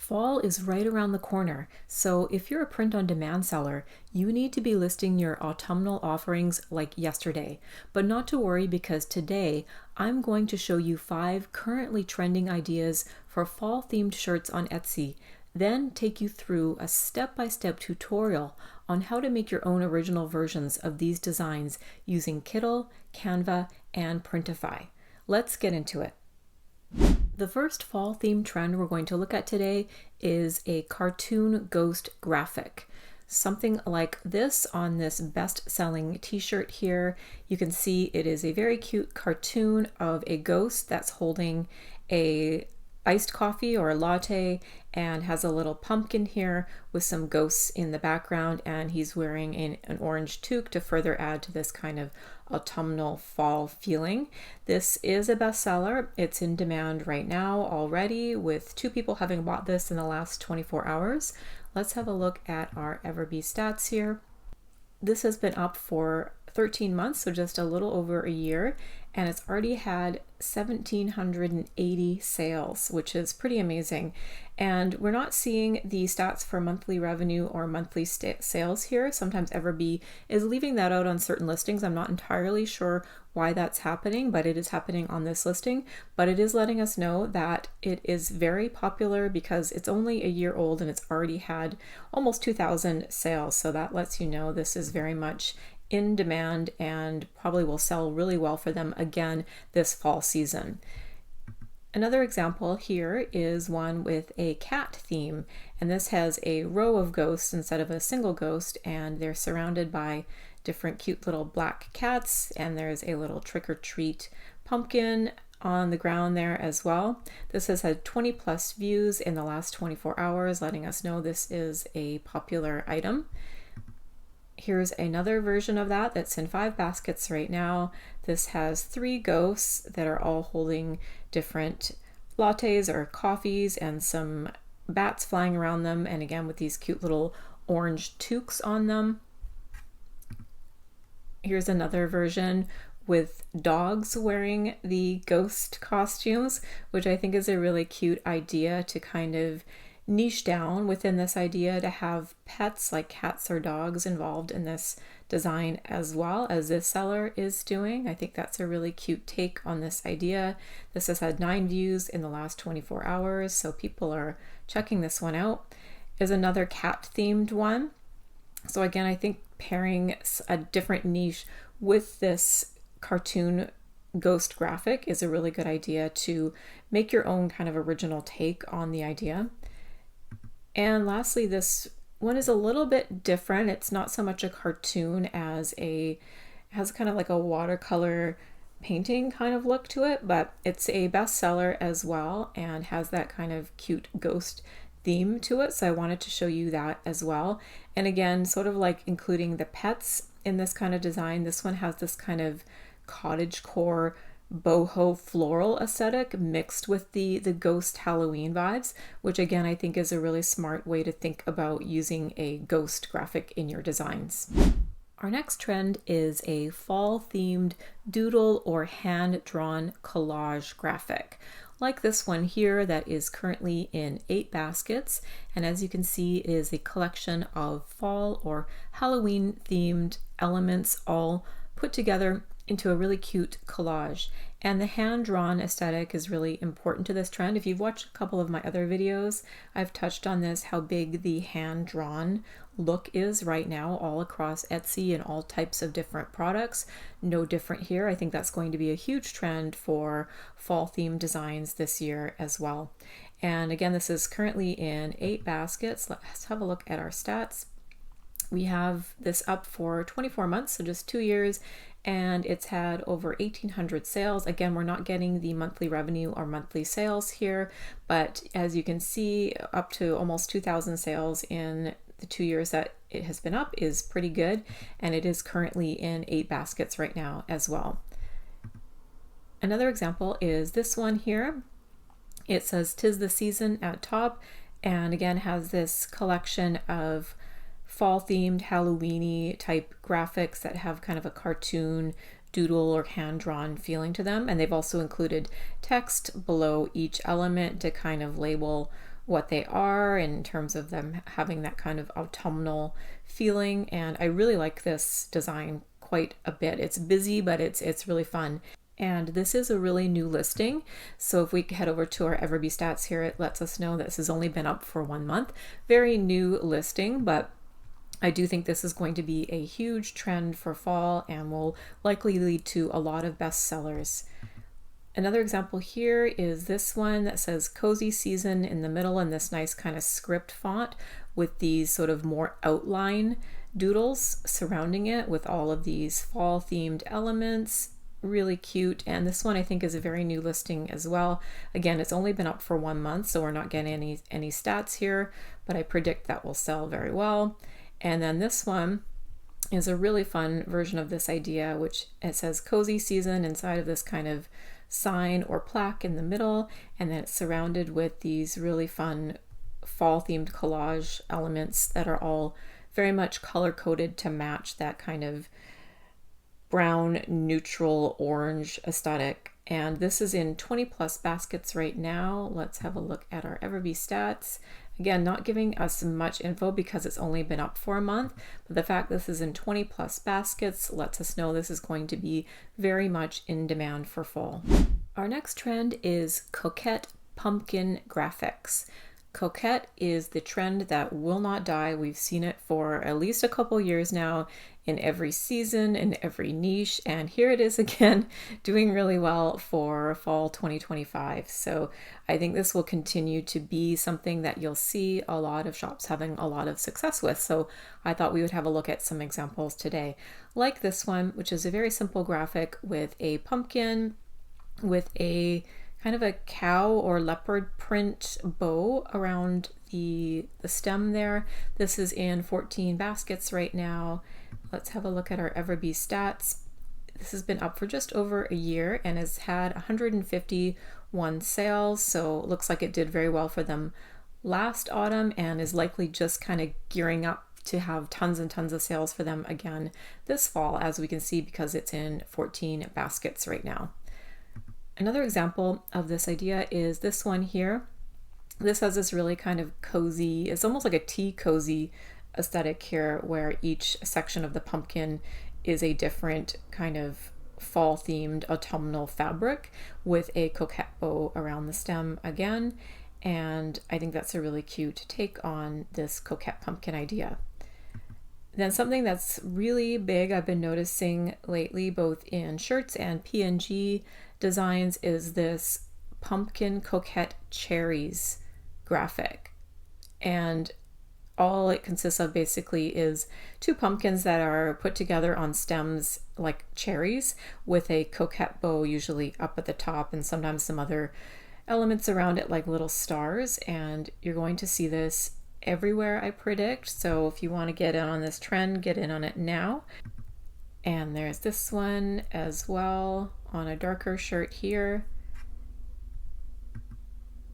Fall is right around the corner, so if you're a print-on-demand seller, you need to be listing your autumnal offerings like yesterday. But not to worry, because today I'm going to show you 5 currently trending ideas for fall-themed shirts on Etsy, then take you through a step-by-step tutorial on how to make your own original versions of these designs using Kittl, Canva, and Printify. Let's get into it. The first fall theme trend we're going to look at today is a cartoon ghost graphic. Something like this on this best-selling t-shirt here. You can see it is a very cute cartoon of a ghost that's holding a iced coffee or a latte and has a little pumpkin here with some ghosts in the background, and he's wearing an orange toque to further add to this kind of autumnal fall feeling. This is a bestseller. It's in demand right now already, with 2 people having bought this in the last 24 hours. Let's have a look at our EverBee stats here. This has been up for 13 months, so just a little over a year, and it's already had 1,780 sales, which is pretty amazing. And we're not seeing the stats for monthly revenue or monthly sales here. Sometimes EverBee is leaving that out on certain listings. I'm not entirely sure why that's happening, but it is happening on this listing. But it is letting us know that it is very popular because it's only a year old and it's already had almost 2,000 sales. So that lets you know this is very much in demand and probably will sell really well for them again this fall season. Another example here is one with a cat theme, and this has a row of ghosts instead of a single ghost, and they're surrounded by different cute little black cats, and there's a little trick-or-treat pumpkin on the ground there as well. This has had 20 plus views in the last 24 hours, letting us know this is a popular item. Here's another version of that that's in 5 baskets right now. This has 3 ghosts that are all holding different lattes or coffees and some bats flying around them, and again with these cute little orange toques on them. Here's another version with dogs wearing the ghost costumes, which I think is a really cute idea to kind of niche down within this idea to have pets like cats or dogs involved in this design as well, as this seller is doing. I think that's a really cute take on this idea. This has had 9 views in the last 24 hours, so people are checking this one out. There's another cat themed one. So again, I think pairing a different niche with this cartoon ghost graphic is a really good idea to make your own kind of original take on the idea. And lastly, this one is a little bit different. It's not so much a cartoon as it has kind of like a watercolor painting kind of look to it, but it's a bestseller as well and has that kind of cute ghost theme to it. So I wanted to show you that as well. And again, sort of like including the pets in this kind of design. This one has this kind of cottagecore boho floral aesthetic mixed with the ghost Halloween vibes, which again I think is a really smart way to think about using a ghost graphic in your designs. Our next trend is a fall themed doodle or hand-drawn collage graphic, like this one here that is currently in 8 baskets, and as you can see it is a collection of fall or Halloween themed elements all put together into a really cute collage. And the hand-drawn aesthetic is really important to this trend. If you've watched a couple of my other videos, I've touched on this, how big the hand-drawn look is right now all across Etsy and all types of different products. No different here. I think that's going to be a huge trend for fall themed designs this year as well. And again, this is currently in 8 baskets. Let's have a look at our stats. We have this up for 24 months, so just 2 years, and it's had over 1,800 sales. Again, we're not getting the monthly revenue or monthly sales here, but as you can see, up to almost 2,000 sales in the 2 years that it has been up is pretty good, and it is currently in 8 baskets right now as well. Another example is this one here. It says "'Tis the Season" at top, and again has this collection of fall themed Halloween-y type graphics that have kind of a cartoon doodle or hand-drawn feeling to them, and they've also included text below each element to kind of label what they are in terms of them having that kind of autumnal feeling. And I really like this design quite a bit. It's busy, but it's really fun. And this is a really new listing. So if we head over to our EverBee stats here, it lets us know this has only been up for 1 month. Very new listing, but I do think this is going to be a huge trend for fall and will likely lead to a lot of bestsellers. Another example here is this one that says Cozy Season in the middle in this nice kind of script font with these sort of more outline doodles surrounding it with all of these fall themed elements. Really cute. And this one I think is a very new listing as well. Again, it's only been up for 1 month, so we're not getting any stats here, but I predict that will sell very well. And then this one is a really fun version of this idea, which it says Cozy Season inside of this kind of sign or plaque in the middle, and then it's surrounded with these really fun fall themed collage elements that are all very much color coded to match that kind of brown, neutral, orange aesthetic. And this is in 20 plus baskets right now. Let's have a look at our EverBee stats. Again, not giving us much info because it's only been up for a month, but the fact this is in 20 plus baskets lets us know this is going to be very much in demand for fall. Our next trend is Coette pumpkin graphics. Coette is the trend that will not die. We've seen it for at least a couple years now in every season, in every niche, and here it is again doing really well for fall 2025. So I think this will continue to be something that you'll see a lot of shops having a lot of success with. So I thought we would have a look at some examples today, like this one, which is a very simple graphic with a pumpkin with a kind of a cow or leopard print bow around the stem there. This is in 14 baskets right now. Let's have a look at our EverBee stats. This has been up for just over a year and has had 151 sales, so it looks like it did very well for them last autumn and is likely just kind of gearing up to have tons and tons of sales for them again this fall, as we can see, because it's in 14 baskets right now. Another example of this idea is this one here. This has this really kind of cozy, it's almost like a tea cozy aesthetic here, where each section of the pumpkin is a different kind of fall themed autumnal fabric with a coquette bow around the stem again. And I think that's a really cute take on this coquette pumpkin idea. Then something that's really big I've been noticing lately, both in shirts and PNG designs, is this pumpkin coquette cherries graphic. And all it consists of basically is two pumpkins that are put together on stems like cherries with a coquette bow usually up at the top, and sometimes some other elements around it like little stars. And you're going to see this everywhere, I predict. So if you want to get in on this trend, get in on it now. And there's this one as well on a darker shirt here.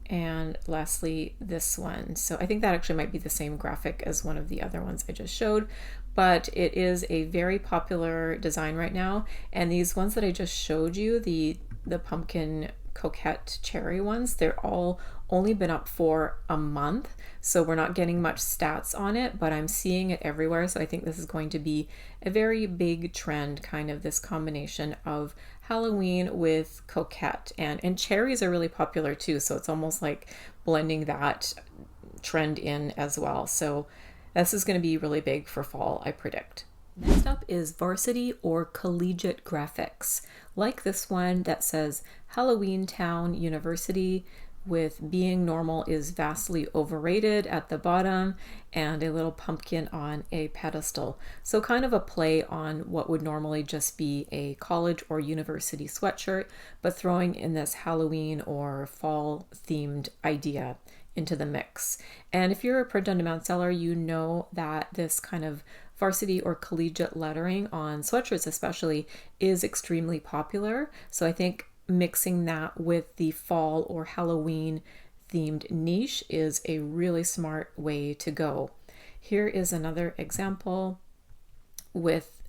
And lastly, this one. So I think that actually might be the same graphic as one of the other ones I just showed, but it is a very popular design right now. And these ones that I just showed you, the pumpkin coquette cherry ones, they're all only been up for a month, so we're not getting much stats on it, but I'm seeing it everywhere. So I think this is going to be a very big trend, kind of this combination of Halloween with coquette, and cherries are really popular too, so it's almost like blending that trend in as well. So this is going to be really big for fall, I predict. Next up is varsity or collegiate graphics, like this one that says Halloween Town University with being normal is vastly overrated at the bottom and a little pumpkin on a pedestal. So kind of a play on what would normally just be a college or university sweatshirt, but throwing in this Halloween or fall themed idea into the mix. And if you're a print on demand seller, you know that this kind of varsity or collegiate lettering on sweatshirts especially is extremely popular. So I think mixing that with the fall or Halloween themed niche is a really smart way to go. Here is another example with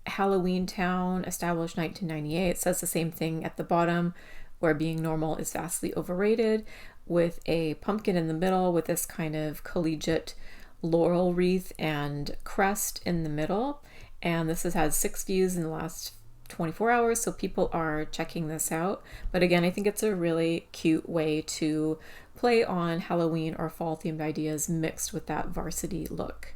Halloween Town, established 1998. It says the same thing at the bottom, where being normal is vastly overrated, with a pumpkin in the middle with this kind of collegiate laurel wreath and crest in the middle. And this has had 6 views in the last 24 hours, so people are checking this out. But again, I think it's a really cute way to play on Halloween or fall themed ideas mixed with that varsity look.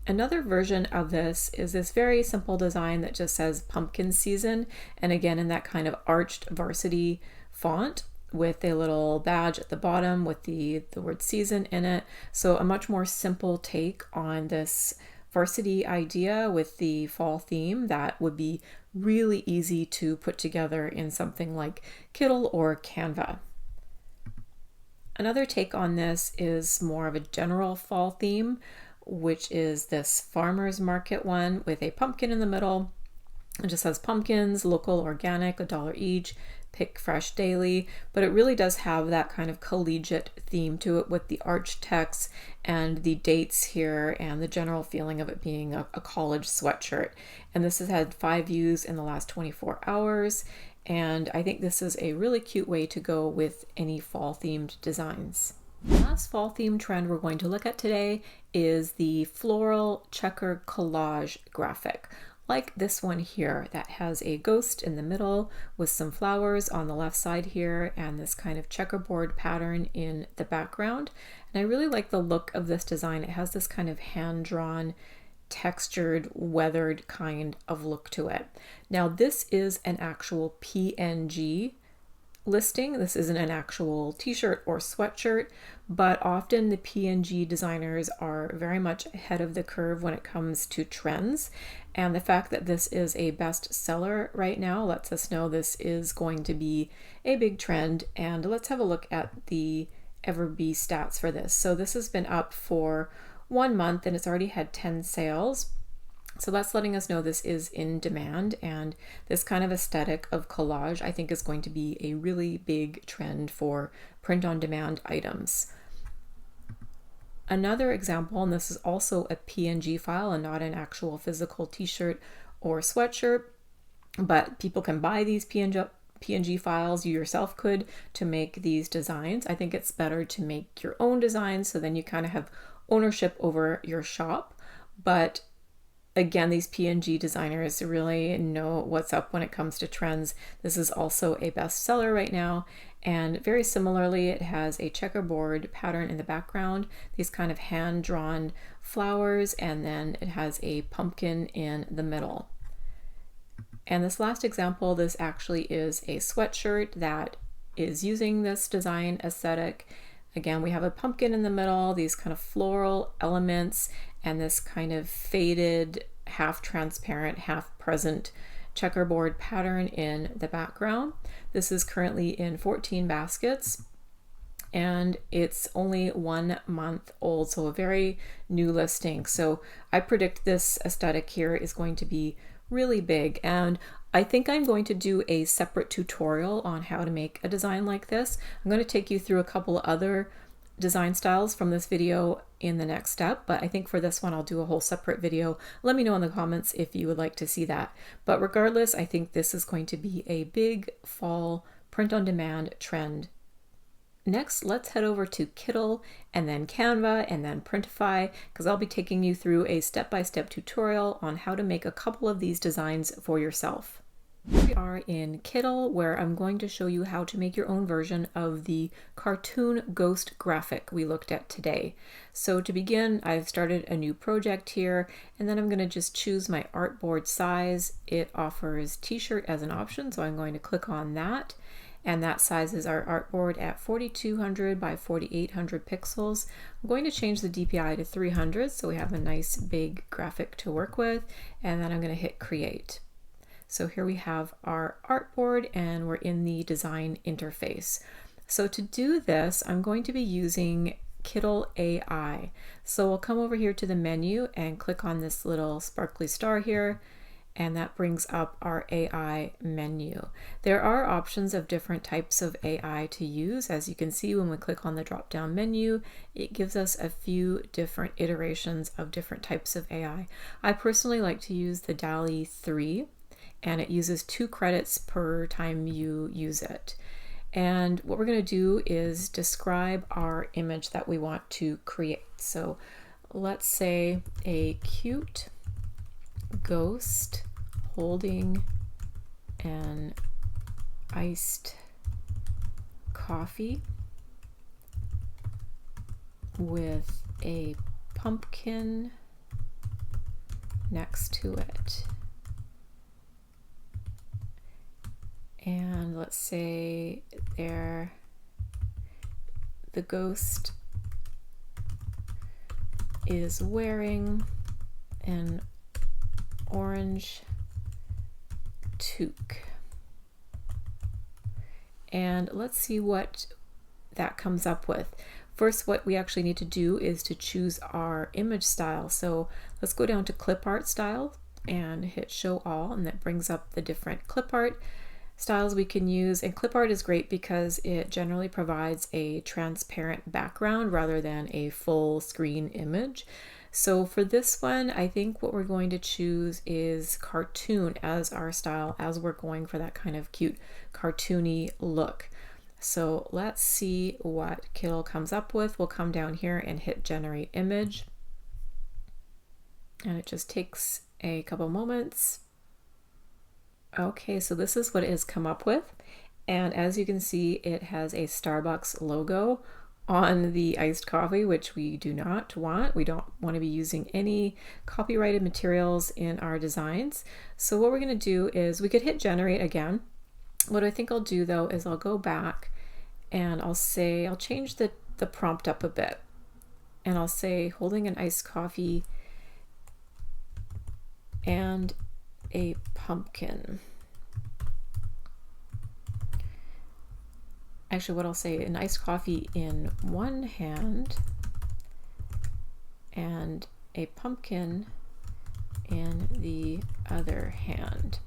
Another version of this is this very simple design that just says pumpkin season, and again in that kind of arched varsity font with a little badge at the bottom with the word season in it. So a much more simple take on this varsity idea with the fall theme that would be really easy to put together in something like Kittl or Canva. Another take on this is more of a general fall theme, which is this farmer's market one with a pumpkin in the middle. It just says pumpkins, local, organic, $1 each, pick fresh daily, but it really does have that kind of collegiate theme to it with the arch text and the dates here and the general feeling of it being a college sweatshirt. And this has had 5 views in the last 24 hours. And I think this is a really cute way to go with any fall themed designs. The last fall theme trend we're going to look at today is the floral checker collage graphic, like this one here that has a ghost in the middle with some flowers on the left side here and this kind of checkerboard pattern in the background. And I really like the look of this design. It has this kind of hand-drawn, textured, weathered kind of look to it. Now this is an actual PNG listing. This isn't an actual t-shirt or sweatshirt, but often the PNG designers are very much ahead of the curve when it comes to trends. And the fact that this is a bestseller right now lets us know this is going to be a big trend. And let's have a look at the EverBee stats for this. So this has been up for 1 month and it's already had 10 sales. So that's letting us know this is in demand, and this kind of aesthetic of collage I think is going to be a really big trend for print on demand items. Another example, and this is also a PNG file and not an actual physical t-shirt or sweatshirt, but people can buy these PNG files, you yourself could, to make these designs. I think it's better to make your own designs so then you kind of have ownership over your shop. But again, these PNG designers really know what's up when it comes to trends. This is also a bestseller right now. And very similarly, it has a checkerboard pattern in the background, these kind of hand-drawn flowers, and then it has a pumpkin in the middle. And this last example, this actually is a sweatshirt that is using this design aesthetic. Again, we have a pumpkin in the middle, these kind of floral elements, and this kind of faded, half transparent, half present checkerboard pattern in the background. This is currently in 14 baskets and it's only 1 month old, so a very new listing. So I predict this aesthetic here is going to be really big, and I think I'm going to do a separate tutorial on how to make a design like this. I'm going to take you through a couple other design styles from this video in the next step, but I think for this one I'll do a whole separate video. Let me know in the comments if you would like to see that. But regardless, I think this is going to be a big fall print on demand trend. Next, let's head over to Kittl and then Canva and then Printify, because I'll be taking you through a step-by-step tutorial on how to make a couple of these designs for yourself. We are in Kittl, where I'm going to show you how to make your own version of the cartoon ghost graphic we looked at today. So to begin, I've started a new project here, and then I'm going to just choose my artboard size. It offers t-shirt as an option, so I'm going to click on that. And that sizes our artboard at 4200 by 4800 pixels. I'm going to change the DPI to 300 so we have a nice big graphic to work with, and then I'm going to hit create. So here we have our artboard and we're in the design interface. So to do this, I'm going to be using Kittl AI. So we'll come over here to the menu and click on this little sparkly star here, and that brings up our AI menu. There are options of different types of AI to use. As you can see, when we click on the drop-down menu, it gives us a few different iterations of different types of AI. I personally like to use the DALL-E 3, and it uses 2 credits per time you use it. And what we're going to do is describe our image that we want to create. So let's say a cute ghost holding an iced coffee with a pumpkin next to it. And let's say the ghost is wearing an orange toque. And let's see what that comes up with. First, what we actually need to do is to choose our image style. So let's go down to clip art style and hit show all, and that brings up the different clip art styles we can use. And clip art is great because it generally provides a transparent background rather than a full screen image. So for this one, I think what we're going to choose is cartoon as our style, as we're going for that kind of cute cartoony look. So let's see what Kittl comes up with. We'll come down here and hit generate image. And it just takes a couple moments. Okay, so this is what it has come up with. And as you can see, it has a Starbucks logo on the iced coffee, which we do not want. We don't want to be using any copyrighted materials in our designs. So what we're going to do is we could hit generate again. What I think I'll do though is I'll go back and I'll change the prompt up a bit. And I'll say holding an iced coffee and a pumpkin. Actually, what I'll say, an iced coffee in one hand and a pumpkin in the other hand.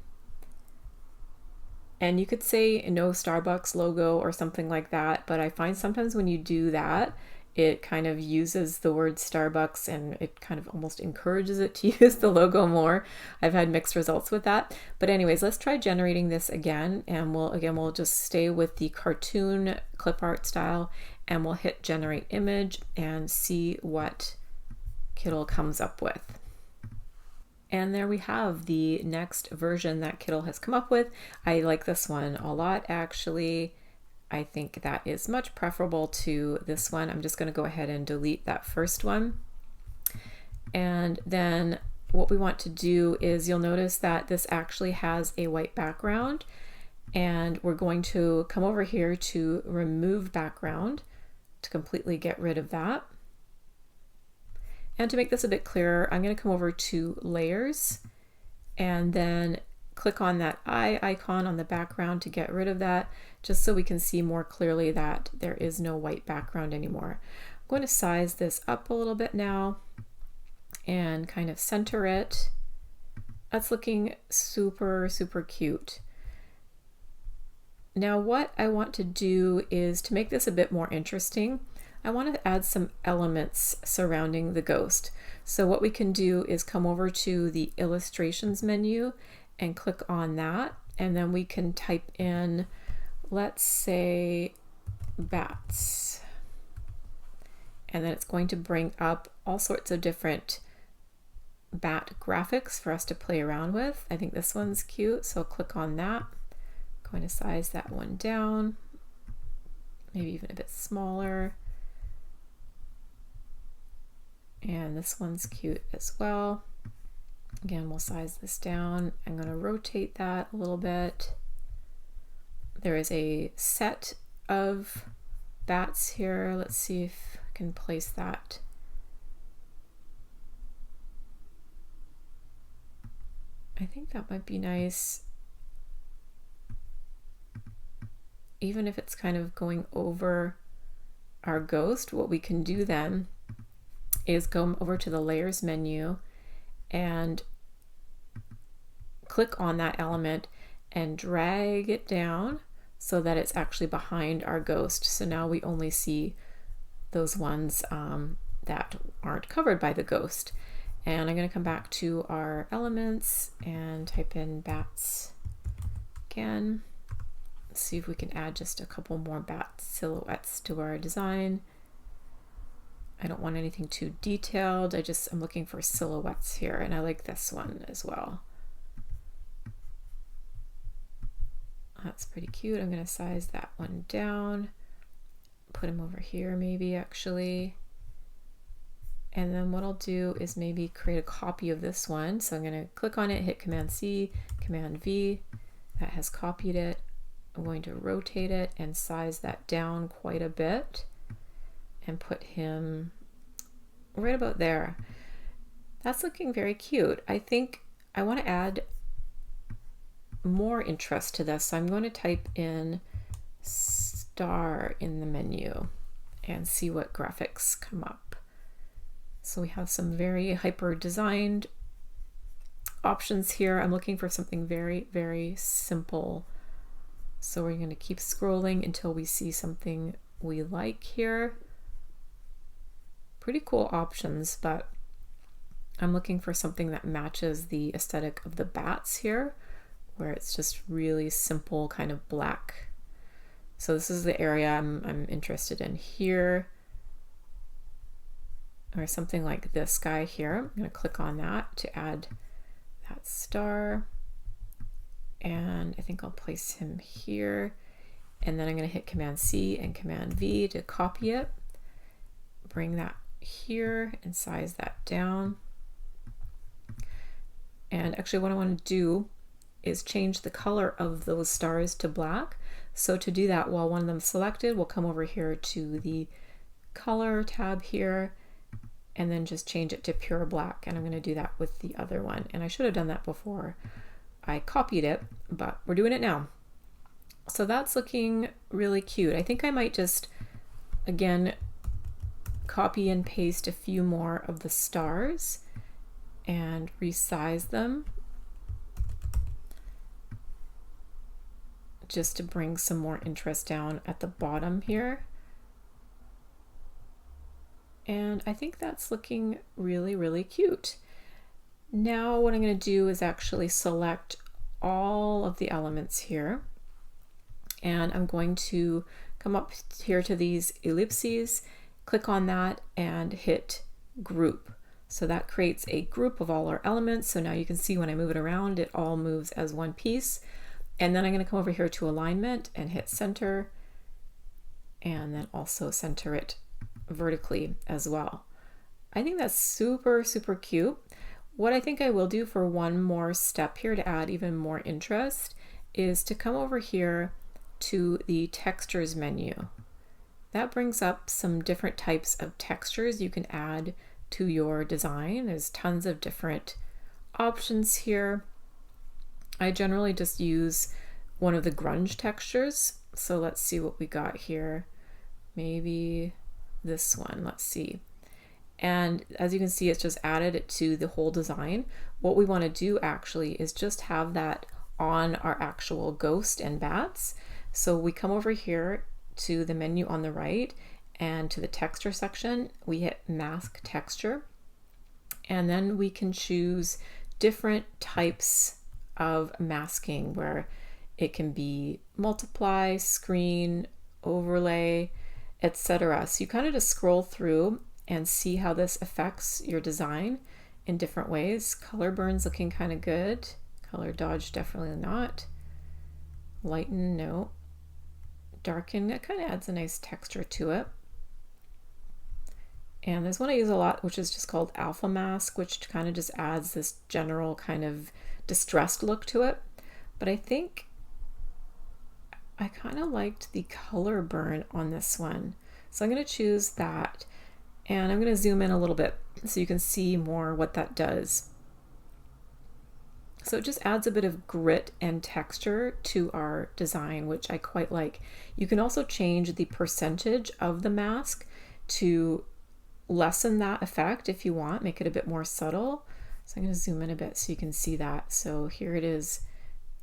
And you could say no Starbucks logo or something like that, but I find sometimes when you do that, it kind of uses the word Starbucks and it kind of almost encourages it to use the logo more. I've had mixed results with that. But anyways, let's try generating this again. And we'll just stay with the cartoon clip art style and we'll hit generate image and see what Kittl comes up with. And there we have the next version that Kittl has come up with. I like this one a lot, actually. I think that is much preferable to this one. I'm just going to go ahead and delete that first one. And then what we want to do is you'll notice that this actually has a white background, and we're going to come over here to remove background to completely get rid of that. And to make this a bit clearer, I'm going to come over to layers and then click on that eye icon on the background to get rid of that, just so we can see more clearly that there is no white background anymore. I'm going to size this up a little bit now and kind of center it. That's looking super, super cute. Now what I want to do is to make this a bit more interesting, I want to add some elements surrounding the ghost. So what we can do is come over to the illustrations menu and click on that, and then we can type in, let's say, bats. And then it's going to bring up all sorts of different bat graphics for us to play around with. I think this one's cute, so click on that. I'm going to size that one down, maybe even a bit smaller. And this one's cute as well. Again, we'll size this down. I'm going to rotate that a little bit. There is a set of bats here. Let's see if I can place that. I think that might be nice. Even if it's kind of going over our ghost, what we can do then is go over to the layers menu and click on that element and drag it down so that it's actually behind our ghost. So now we only see those ones that aren't covered by the ghost. And I'm going to come back to our elements and type in bats again. let's see if we can add just a couple more bat silhouettes to our design. I don't want anything too detailed. I'm looking for silhouettes here, and I like this one as well. That's pretty cute. I'm going to size that one down, put him over here maybe actually. And then what I'll do is maybe create a copy of this one. So I'm going to click on it, hit Command C, Command V. That has copied it. I'm going to rotate it and size that down quite a bit and put him right about there. That's looking very cute. I think I want to add more interest to this. So I'm going to type in star in the menu and see what graphics come up. So we have some very hyper designed options here. I'm looking for something very, very simple. So we're going to keep scrolling until we see something we like here. Pretty cool options, but I'm looking for something that matches the aesthetic of the bats here, where it's just really simple kind of black. So this is the area I'm interested in here, or something like this guy here. I'm going to click on that to add that star, and I think I'll place him here, and then I'm going to hit Command C and Command V to copy it, bring that here and size that down. And actually what I want to do is change the color of those stars to black. So to do that, while one of them is selected, we'll come over here to the color tab here and then just change it to pure black. And I'm going to do that with the other one. And I should have done that before I copied it, but we're doing it now. So that's looking really cute. I think I might just, again, copy and paste a few more of the stars and resize them just to bring some more interest down at the bottom here. And I think that's looking really, really cute. Now what I'm going to do is actually select all of the elements here, and I'm going to come up here to these ellipses, click on that and hit group. So that creates a group of all our elements. So now you can see when I move it around, it all moves as one piece. And then I'm going to come over here to alignment and hit center, and then also center it vertically as well. I think that's super, super cute. What I think I will do for one more step here to add even more interest is to come over here to the textures menu. That brings up some different types of textures you can add to your design. There's tons of different options here. I generally just use one of the grunge textures. So let's see what we got here. Maybe this one, let's see. And as you can see, it's just added it to the whole design. What we want to do actually is just have that on our actual ghost and bats. So we come over here to the menu on the right and to the texture section, we hit mask texture, and then we can choose different types of masking where it can be multiply, screen, overlay, etc. So you kind of just scroll through and see how this affects your design in different ways. Color burn's looking kind of good. Color dodge, definitely not. Lighten, no. Darken, that kind of adds a nice texture to it. And there's one I use a lot, which is just called Alpha Mask, which kind of just adds this general kind of distressed look to it. But I think I kind of liked the color burn on this one. So I'm going to choose that, and I'm going to zoom in a little bit so you can see more what that does. So it just adds a bit of grit and texture to our design, which I quite like. You can also change the percentage of the mask to lessen that effect if you want, make it a bit more subtle. So I'm going to zoom in a bit so you can see that. So here it is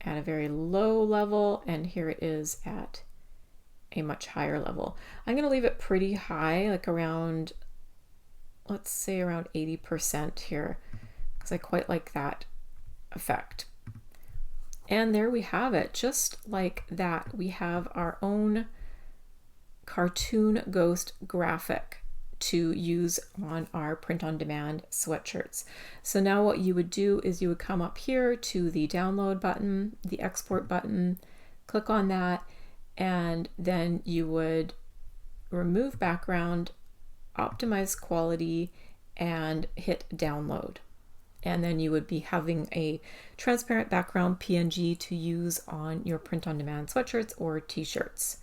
at a very low level, and here it is at a much higher level. I'm going to leave it pretty high, like around, let's say around 80% here, because I quite like that effect. And there we have it, just like that. We have our own cartoon ghost graphic to use on our print-on-demand sweatshirts. So now what you would do is you would come up here to the download button, the export button, click on that, and then you would remove background, optimize quality, and hit download. And then you would be having a transparent background PNG to use on your print-on-demand sweatshirts or t-shirts.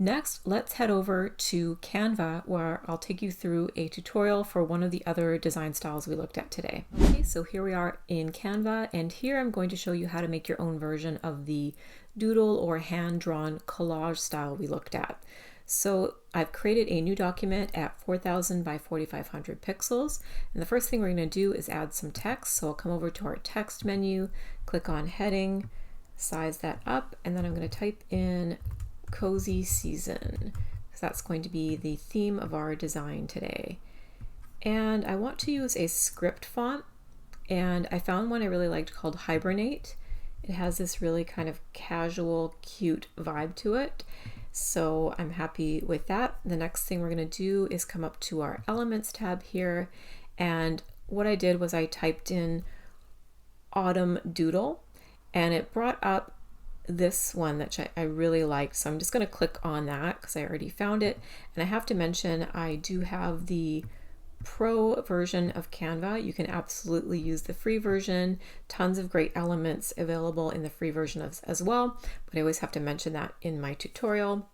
Next, let's head over to Canva, where I'll take you through a tutorial for one of the other design styles we looked at today. Okay, so here we are in Canva, and here I'm going to show you how to make your own version of the doodle or hand-drawn collage style we looked at. So I've created a new document at 4000 by 4500 pixels, and the first thing we're going to do is add some text. So I'll come over to our text menu, click on heading, size that up, and then I'm going to type in cozy season, because that's going to be the theme of our design today. And I want to use a script font, and I found one I really liked called Hibernate. It has this really kind of casual, cute vibe to it. So I'm happy with that. The next thing we're going to do is come up to our Elements tab here. And what I did was I typed in Autumn Doodle, and it brought up this one that I really liked. So I'm just going to click on that because I already found it. And I have to mention, I do have the pro version of Canva. You can absolutely use the free version. Tons of great elements available in the free version as well, but I always have to mention that in my tutorial.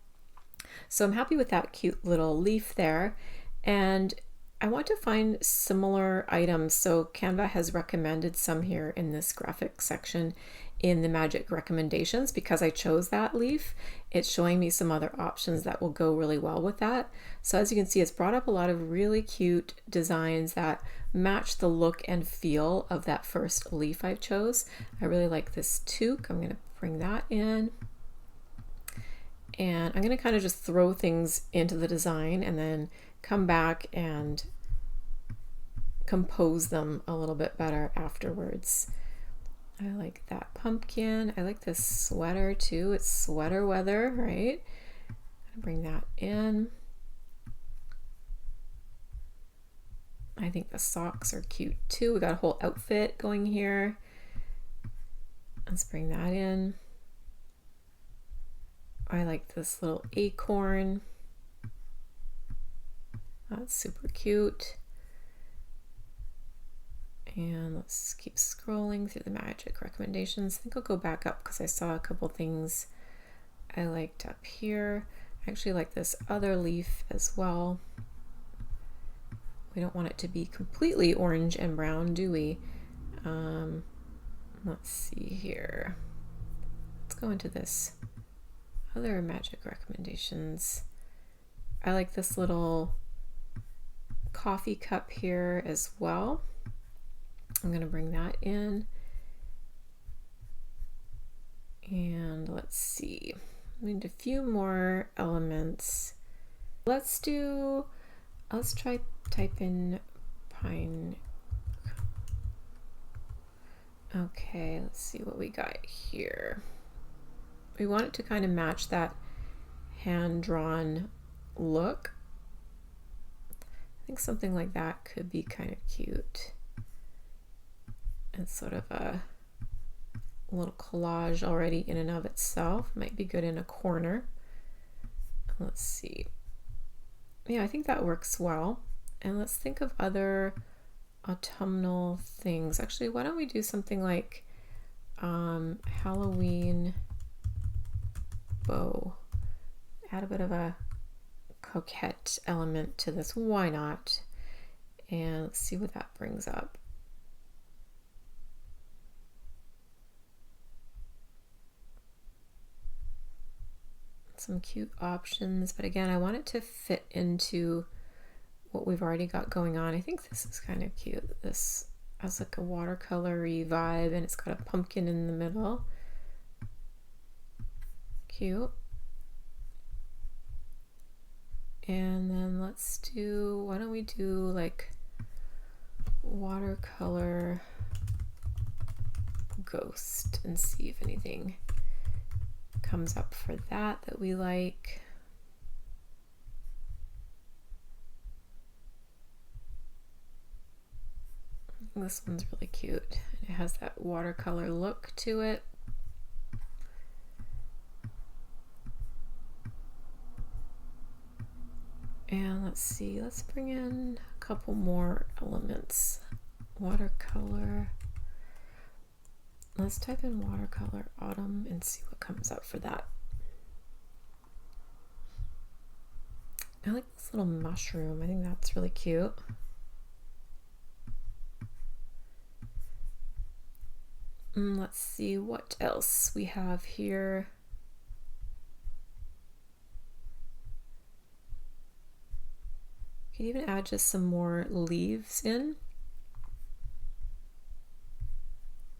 So I'm happy with that cute little leaf there, and I want to find similar items. So Canva has recommended some here in this graphic section in the magic recommendations. Because I chose that leaf, it's showing me some other options that will go really well with that. So as you can see, it's brought up a lot of really cute designs that match the look and feel of that first leaf I chose. I really like this toque. I'm going to bring that in, and I'm going to kind of just throw things into the design and then come back and compose them a little bit better afterwards. I like that pumpkin. I like this sweater too. It's sweater weather, right? I'm gonna bring that in. I think the socks are cute too. We got a whole outfit going here. Let's bring that in. I like this little acorn. That's super cute. And let's keep scrolling through the magic recommendations. I think I'll go back up because I saw a couple things I liked up here. I actually like this other leaf as well. We don't want it to be completely orange and brown, do we? Let's see here. Let's go into this other magic recommendations. I like this little coffee cup here as well. I'm going to bring that in, and let's see, we need a few more elements. Let's try type in pine. Okay, let's see what we got here. We want it to kind of match that hand-drawn look. I think something like that could be kind of cute. It's sort of a little collage already in and of itself. Might be good in a corner. Let's see. Yeah, I think that works well. And let's think of other autumnal things. Actually, why don't we do something like Halloween bow. Add a bit of a coquette element to this. Why not? And let's see what that brings up. Some cute options, but again, I want it to fit into what we've already got going on. I think this is kind of cute. This has like a watercolory vibe, and it's got a pumpkin in the middle. Cute. And then let's do, why don't we do like watercolor ghost and see if anything comes up for that we like. This one's really cute. It has that watercolor look to it. And let's see, let's bring in a couple more elements. Watercolor. Let's type in watercolor autumn and see what comes up for that. I like this little mushroom. I think that's really cute. Let's see what else we have here. You can even add just some more leaves in.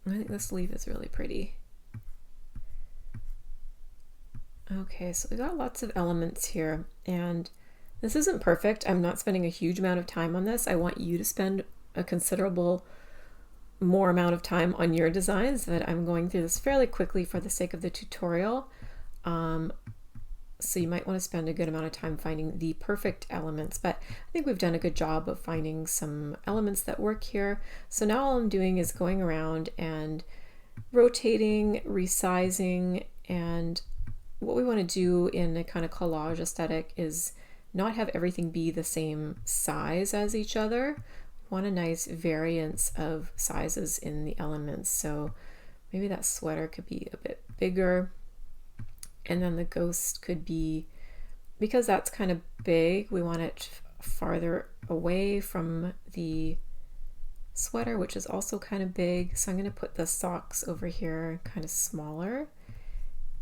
I think this leaf is really pretty. Okay, so we got lots of elements here, and this isn't perfect. I'm not spending a huge amount of time on this. I want you to spend a considerable more amount of time on your designs, but I'm going through this fairly quickly for the sake of the tutorial. So you might want to spend a good amount of time finding the perfect elements, but I think we've done a good job of finding some elements that work here. So now all I'm doing is going around and rotating, resizing, and what we want to do in a kind of collage aesthetic is not have everything be the same size as each other. We want a nice variance of sizes in the elements. So maybe that sweater could be a bit bigger. And then the ghost could be, because that's kind of big, we want it farther away from the sweater, which is also kind of big. So I'm going to put the socks over here kind of smaller.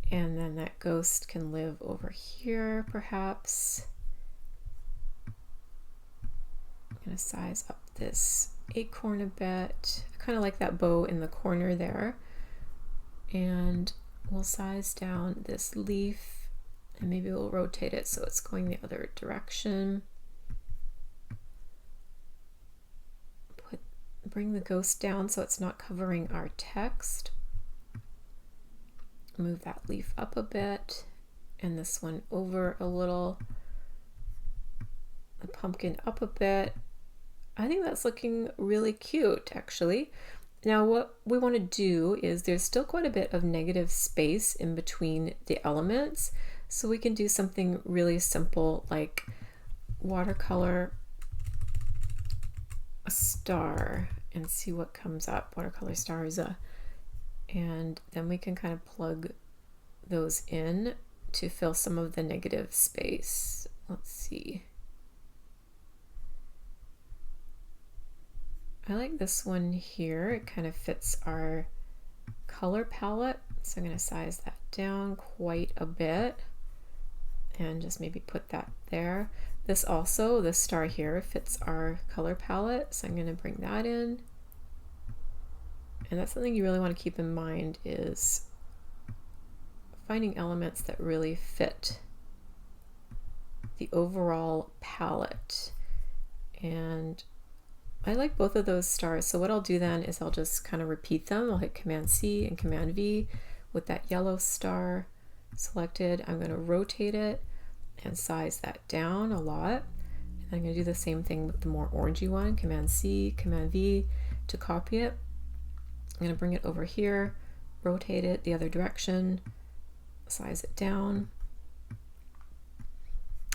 And then that ghost can live over here, perhaps. I'm going to size up this acorn a bit. I kind of like that bow in the corner there. And we'll size down this leaf, and maybe we'll rotate it so it's going the other direction. Bring the ghost down so it's not covering our text. Move that leaf up a bit, and this one over a little. The pumpkin up a bit. I think that's looking really cute, actually. Now what we want to do is there's still quite a bit of negative space in between the elements, so we can do something really simple like watercolor a star and see what comes up. Watercolor stars, and then we can kind of plug those in to fill some of the negative space. Let's see. I like this one here. It kind of fits our color palette. So I'm going to size that down quite a bit and just maybe put that there. This also, this star here, fits our color palette. So I'm going to bring that in. And that's something you really want to keep in mind, is finding elements that really fit the overall palette. And I like both of those stars. So what I'll do then is I'll just kind of repeat them. I'll hit Command C and Command V with that yellow star selected. I'm going to rotate it and size that down a lot. And I'm going to do the same thing with the more orangey one. Command C, Command V to copy it. I'm going to bring it over here, rotate it the other direction, size it down.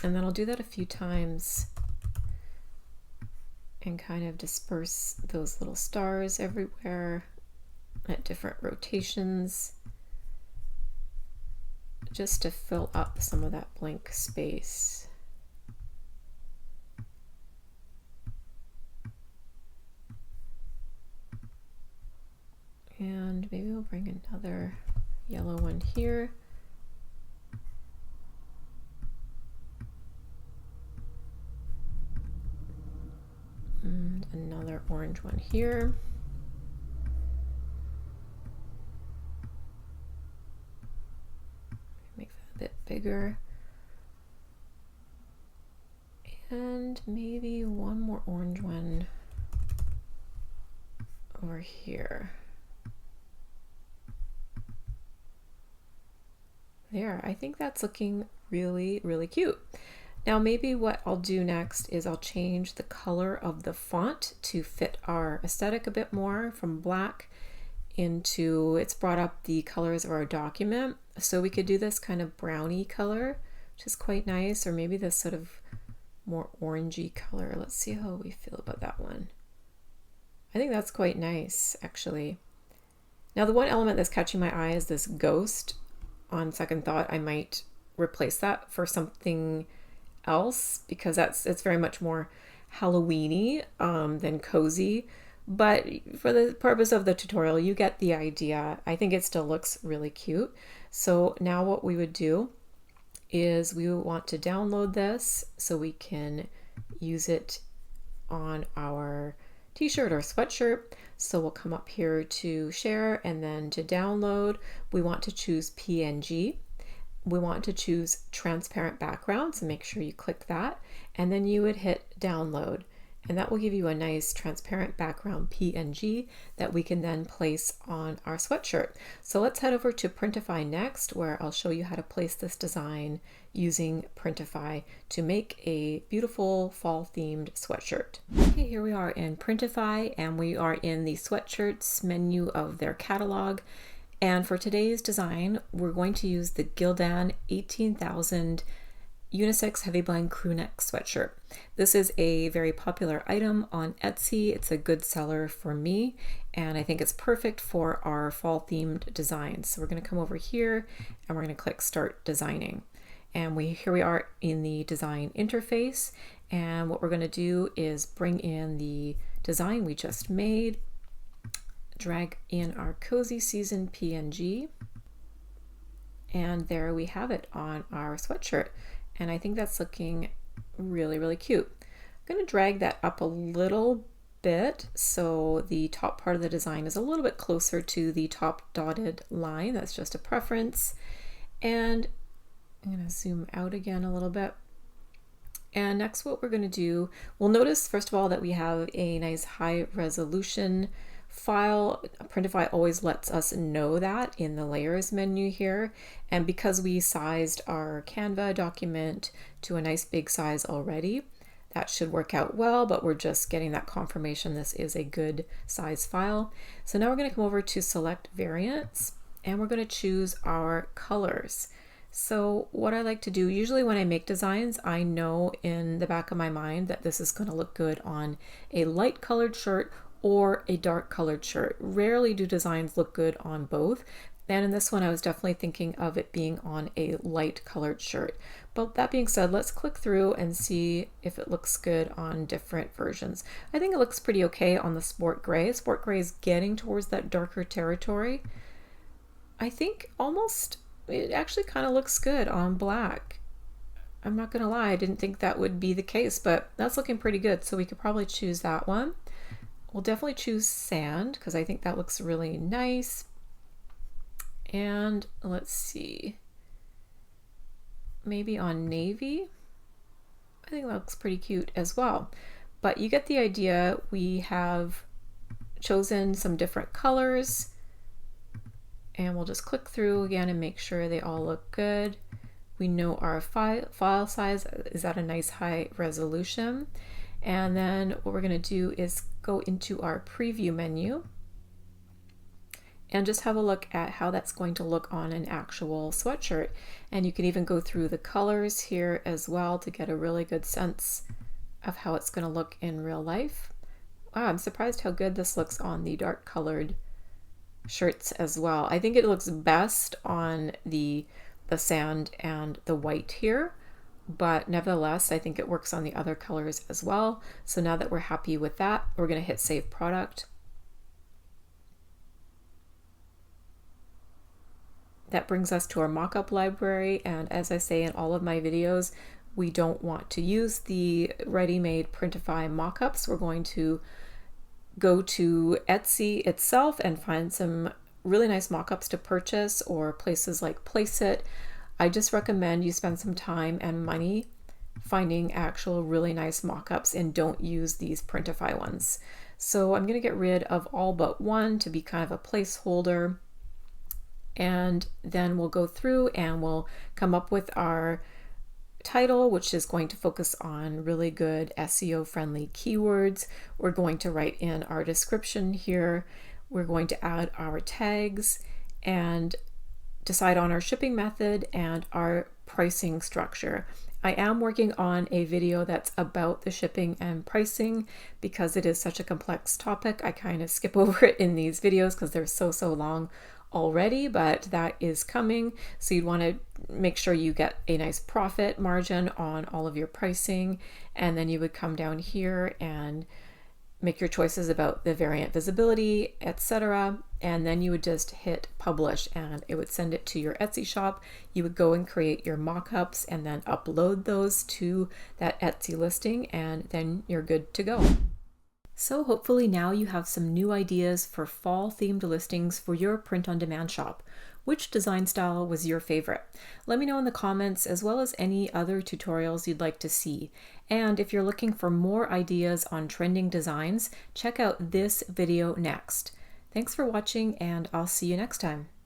And then I'll do that a few times and kind of disperse those little stars everywhere at different rotations, just to fill up some of that blank space. And maybe we'll bring another yellow one here. And another orange one here. Make that a bit bigger. And maybe one more orange one over here. There, I think that's looking really, really cute. Now maybe what I'll do next is I'll change the color of the font to fit our aesthetic a bit more, from black into, it's brought up the colors of our document. So we could do this kind of brownie color, which is quite nice, or maybe this sort of more orangey color. Let's see how we feel about that one. I think that's quite nice, actually. Now the one element that's catching my eye is this ghost. On second thought, I might replace that for something else, because it's very much more Halloween-y than cozy. But for the purpose of the tutorial, you get the idea. I think it still looks really cute. So now what we would do is we would want to download this so we can use it on our t-shirt or sweatshirt. So we'll come up here to share, and then to download, we want to choose PNG. We want to choose transparent background, so make sure you click that, and then you would hit download, and that will give you a nice transparent background PNG that we can then place on our sweatshirt. So let's head over to Printify next, where I'll show you how to place this design using Printify to make a beautiful fall themed sweatshirt. Okay, here we are in Printify, and we are in the sweatshirts menu of their catalog. And for today's design, we're going to use the Gildan 18,000 unisex heavy blend crew neck sweatshirt. This is a very popular item on Etsy. It's a good seller for me, and I think it's perfect for our fall themed designs. So we're going to come over here and we're going to click Start Designing. And here we are in the design interface. And what we're going to do is bring in the design we just made, drag in our Cozy Season PNG, and there we have it on our sweatshirt. And I think that's looking really, really cute. I'm going to drag that up a little bit so the top part of the design is a little bit closer to the top dotted line. That's just a preference. And I'm going to zoom out again a little bit. And next what we're going to do, we'll notice first of all that we have a nice high resolution file. Printify always lets us know that in the layers menu here, and because we sized our Canva document to a nice big size already, that should work out well, but we're just getting that confirmation this is a good size file. So now we're going to come over to select variants, and we're going to choose our colors. So what I like to do, usually when I make designs, I know in the back of my mind that this is going to look good on a light colored shirt or a dark colored shirt. Rarely do designs look good on both. And in this one, I was definitely thinking of it being on a light colored shirt. But that being said, let's click through and see if it looks good on different versions. I think it looks pretty okay on the sport gray. Sport gray is getting towards that darker territory. I think almost, it actually kind of looks good on black. I'm not gonna lie, I didn't think that would be the case, but that's looking pretty good. So we could probably choose that one. We'll definitely choose sand because I think that looks really nice. And let's see, maybe on navy. I think that looks pretty cute as well. But you get the idea. We have chosen some different colors, and we'll just click through again and make sure they all look good. We know our file size is at a nice high resolution. And then what we're going to do is go into our preview menu and just have a look at how that's going to look on an actual sweatshirt. And you can even go through the colors here as well to get a really good sense of how it's going to look in real life. Wow, I'm surprised how good this looks on the dark colored shirts as well. I think it looks best on the sand and the white here. But nevertheless, I think it works on the other colors as well. So now that we're happy with that, we're going to hit Save Product. That brings us to our mockup library. And as I say in all of my videos, we don't want to use the ready-made Printify mockups. We're going to go to Etsy itself and find some really nice mockups to purchase, or places like Placeit. I just recommend you spend some time and money finding actual really nice mock-ups and don't use these Printify ones. So I'm going to get rid of all but one to be kind of a placeholder. and then we'll go through and we'll come up with our title, which is going to focus on really good SEO friendly keywords. We're going to write in our description here. We're going to add our tags and decide on our shipping method and our pricing structure. I am working on a video that's about the shipping and pricing because it is such a complex topic. I kind of skip over it in these videos because they're so long already, but that is coming. So you'd want to make sure you get a nice profit margin on all of your pricing, and then you would come down here and make your choices about the variant visibility, etc. And then you would just hit publish and it would send it to your Etsy shop. You would go and create your mock-ups and then upload those to that Etsy listing, and then you're good to go. So hopefully now you have some new ideas for fall themed listings for your print-on-demand shop. Which design style was your favorite? Let me know in the comments, as well as any other tutorials you'd like to see. And if you're looking for more ideas on trending designs, check out this video next. Thanks for watching, and I'll see you next time.